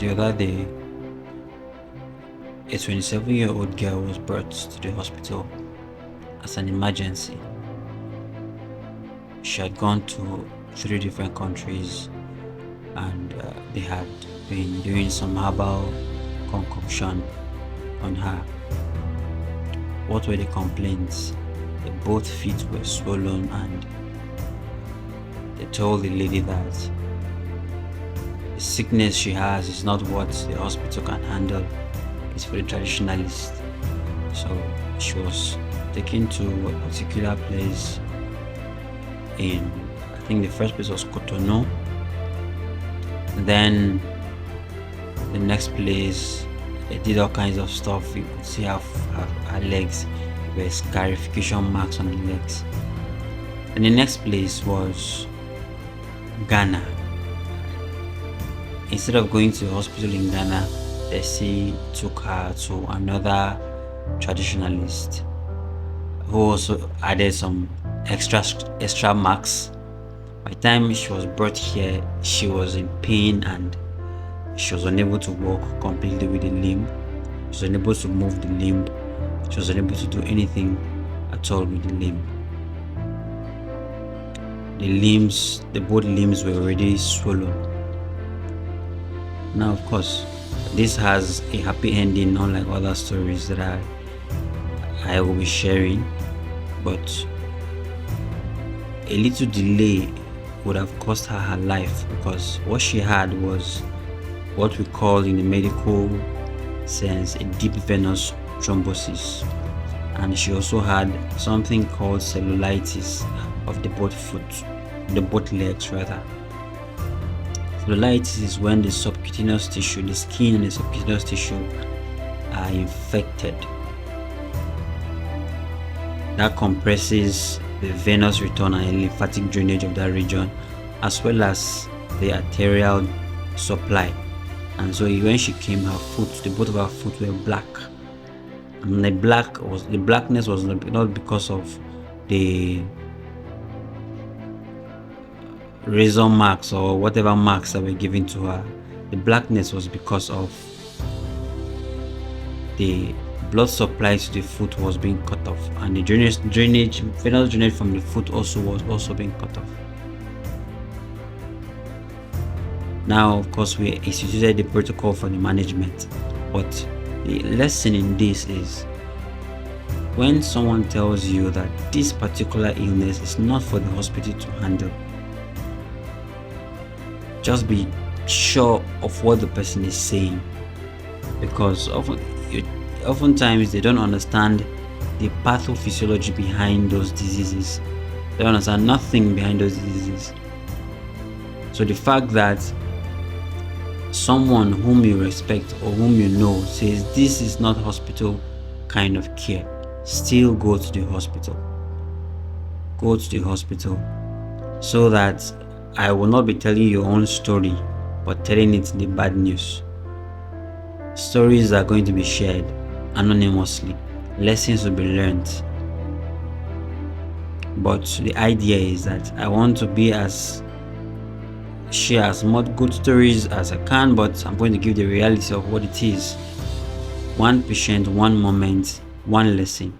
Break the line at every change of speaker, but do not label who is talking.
The other day, a 27-year-old girl was brought to the hospital as an emergency. She had gone to 3 different countries and they had been doing some herbal concoction on her. What were the complaints? Both feet were swollen, and they told the lady that the sickness she has is not what the hospital can handle. It's for the traditionalist. So she was taken to a particular place in, I think the first place was Cotonou. Then the next place, they did all kinds of stuff. You could see her legs. There were scarification marks on the legs. And the next place was Ghana. Instead of going to the hospital in Ghana, they say took her to another traditionalist who also added some extra marks. By the time she was brought here, she was in pain and she was unable to walk completely with the limb. She was unable to move the limb. She was unable to do anything at all with the limb. Both limbs were already swollen. Now, of course, this has a happy ending, unlike other stories that I will be sharing, but a little delay would have cost her life, because what she had was what we call in the medical sense a deep venous thrombosis, and she also had something called cellulitis of the both legs rather. Cellulitis is when the subcutaneous tissue, the skin and the subcutaneous tissue are infected. That compresses the venous return and lymphatic drainage of that region, as well as the arterial supply. And so when she came, both of her foot were black. And the blackness was not because of the razor marks or whatever marks that were given to her. The blackness was because of the blood supply to the foot was being cut off, and the venous drainage from the foot was being cut off. Now, of course, we instituted the protocol for the management, but the lesson in this is when someone tells you that this particular illness is not for the hospital to handle, just be sure of what the person is saying, because oftentimes they don't understand the pathophysiology behind those diseases. They don't understand nothing behind those diseases. So the fact that someone whom you respect or whom you know says this is not hospital kind of care, still go to the hospital. Go to the hospital, so that I will not be telling your own story, but telling it the bad news. Stories are going to be shared anonymously. Lessons will be learned. But the idea is that I want to share as much good stories as I can, but I'm going to give the reality of what it is. One patient, one moment, one lesson.